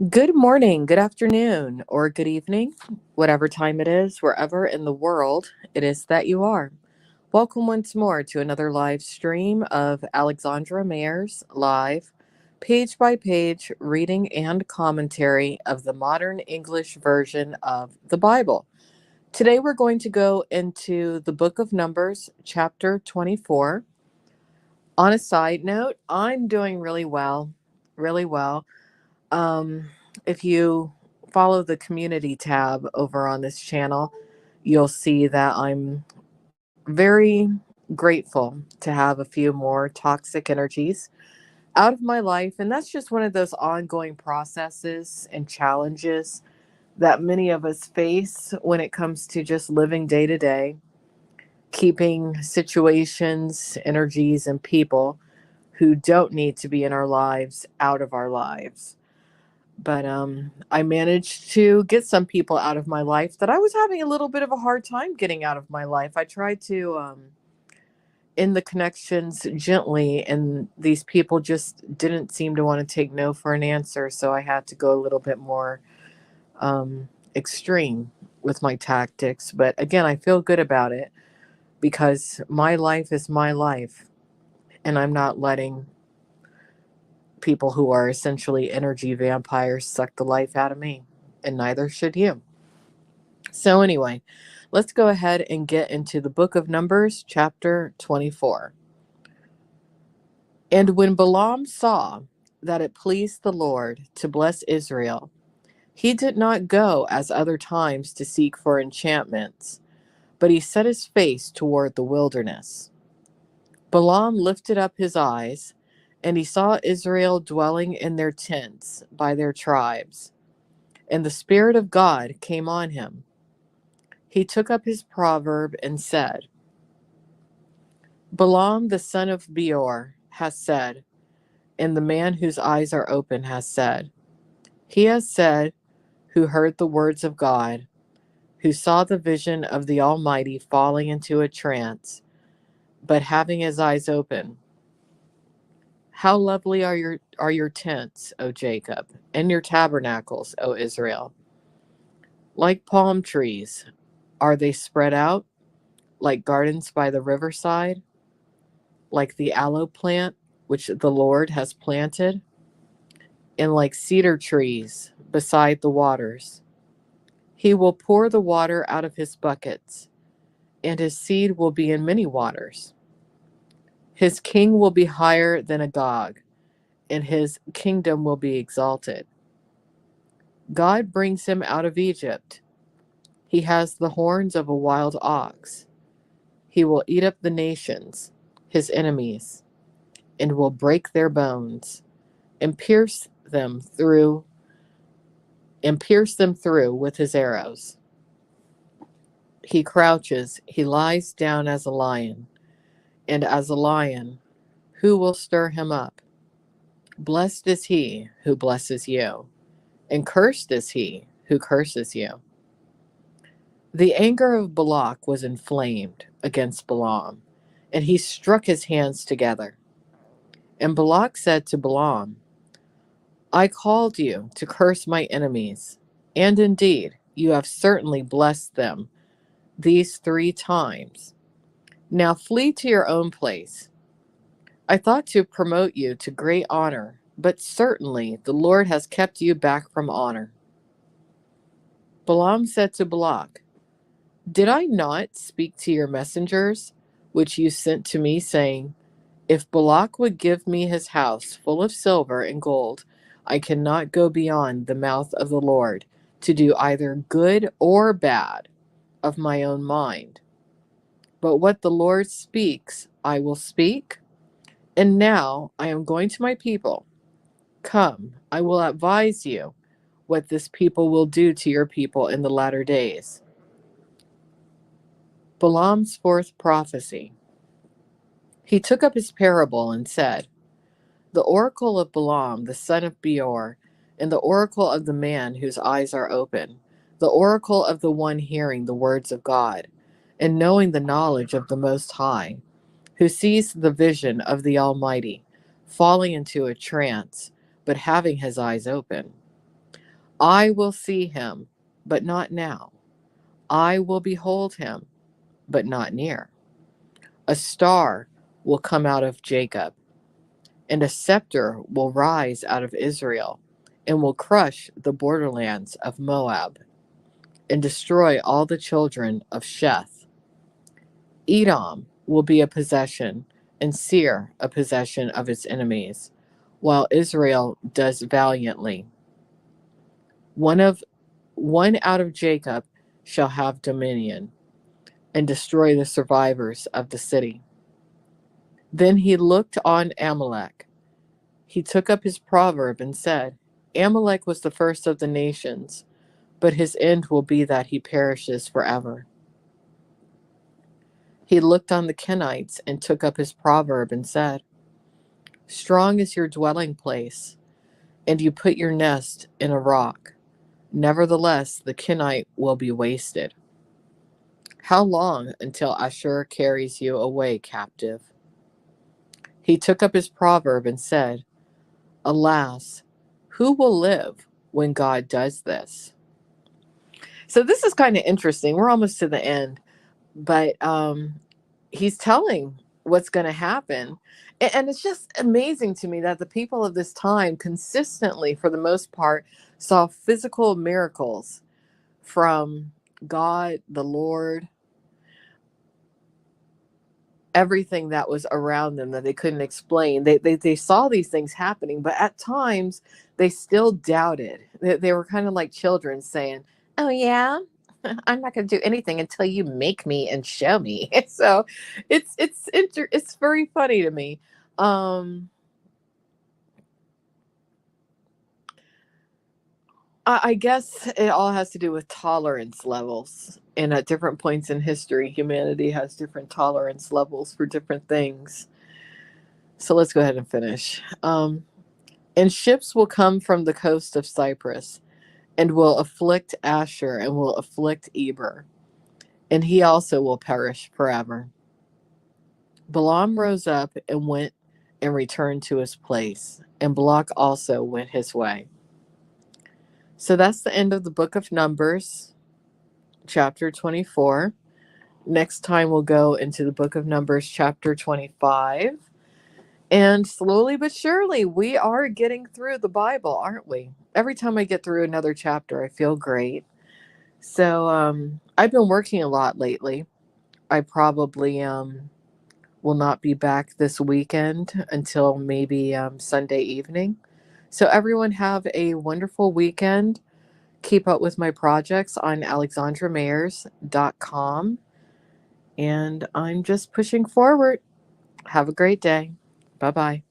Good morning, good afternoon, or good evening, whatever time it is, wherever in the world it is that you are. Welcome once more to another live stream of Alexandra Mayer's live, page by page reading and commentary of the modern English version of the Bible. Today we're going to go into the book of Numbers, chapter 24. On a side note, I'm doing really well, really well. Um, if you follow the community tab over on this channel, you'll see that I'm very grateful to have a few more toxic energies out of my life. And that's just one of those ongoing processes and challenges that many of us face when it comes to just living day to day, keeping situations, energies, and people who don't need to be in our lives out of our lives. But I managed to get some people out of my life that I was having a little bit of a hard time getting out of my life. I tried to end the connections gently, and these people just didn't seem to want to take no for an answer. So I had to go a little bit more extreme with my tactics. But again, I feel good about it because my life is my life, and I'm not letting people who are essentially energy vampires suck the life out of me, and neither should you. So, anyway, let's go ahead and get into the book of Numbers, chapter 24. And when Balaam saw that it pleased the Lord to bless Israel, he did not go as other times to seek for enchantments, but he set his face toward the wilderness. Balaam lifted up his eyes, and he saw Israel dwelling in their tents by their tribes, and the Spirit of God came on him. He took up his proverb and said, Balaam the son of Beor has said, and the man whose eyes are open has said, he has said, who heard the words of God, who saw the vision of the Almighty falling into a trance, but having his eyes open. How lovely are your tents, O Jacob, and your tabernacles, O Israel. Like palm trees, are they spread out, like gardens by the riverside, like the aloe plant which the Lord has planted, and like cedar trees beside the waters. He will pour the water out of his buckets, and his seed will be in many waters. His king will be higher than Agag, and his kingdom will be exalted. God brings him out of Egypt. He has the horns of a wild ox. He will eat up the nations, his enemies, and will break their bones, and pierce them through with his arrows. He crouches, he lies down as a lion, and as a lion, who will stir him up? Blessed is he who blesses you, and cursed is he who curses you. The anger of Balak was inflamed against Balaam, and he struck his hands together. And Balak said to Balaam, I called you to curse my enemies, and indeed you have certainly blessed them these 3 times. Now flee to your own place. I thought to promote you to great honor, but certainly the Lord has kept you back from honor. Balaam said to Balak, did I not speak to your messengers, which you sent to me, saying, if Balak would give me his house full of silver and gold, I cannot go beyond the mouth of the Lord to do either good or bad of my own mind. But what the Lord speaks, I will speak. And now I am going to my people. Come, I will advise you what this people will do to your people in the latter days. Balaam's fourth prophecy. He took up his parable and said, the oracle of Balaam, the son of Beor, and the oracle of the man whose eyes are open, the oracle of the one hearing the words of God, and knowing the knowledge of the Most High, who sees the vision of the Almighty, falling into a trance, but having his eyes open. I will see him, but not now. I will behold him, but not near. A star will come out of Jacob, and a scepter will rise out of Israel, and will crush the borderlands of Moab, and destroy all the children of Sheth. Edom will be a possession, and Seir a possession of its enemies, while Israel does valiantly. One out of Jacob shall have dominion, and destroy the survivors of the city. Then he looked on Amalek. He took up his proverb and said, Amalek was the first of the nations, but his end will be that he perishes forever. He looked on the Kenites and took up his proverb and said, Strong is your dwelling place, and you put your nest in a rock. Nevertheless, the Kenite will be wasted. How long until Ashur carries you away captive? He took up his proverb and said, Alas, who will live when God does this? So this is kind of interesting. We're almost to the end, but he's telling what's going to happen. And it's just amazing to me that the people of this time consistently, for the most part, saw physical miracles from God, the Lord, everything that was around them that they couldn't explain. They saw these things happening, but at times they still doubted. They were kind of like children saying, oh yeah, I'm not going to do anything until you make me and show me. So it's very funny to me. I guess it all has to do with tolerance levels. And at different points in history, humanity has different tolerance levels for different things. So let's go ahead and finish. And ships will come from the coast of Cyprus, and will afflict Asher, and will afflict Eber, and he also will perish forever. Balaam rose up and went and returned to his place, and Balak also went his way. So that's the end of the book of Numbers, chapter 24. Next time we'll go into the book of Numbers, chapter 25. And slowly but surely, we are getting through the Bible, aren't we? Every time I get through another chapter, I feel great. So I've been working a lot lately. I probably will not be back this weekend until maybe Sunday evening. So everyone have a wonderful weekend. Keep up with my projects on alexandramayers.com. And I'm just pushing forward. Have a great day. Bye-bye.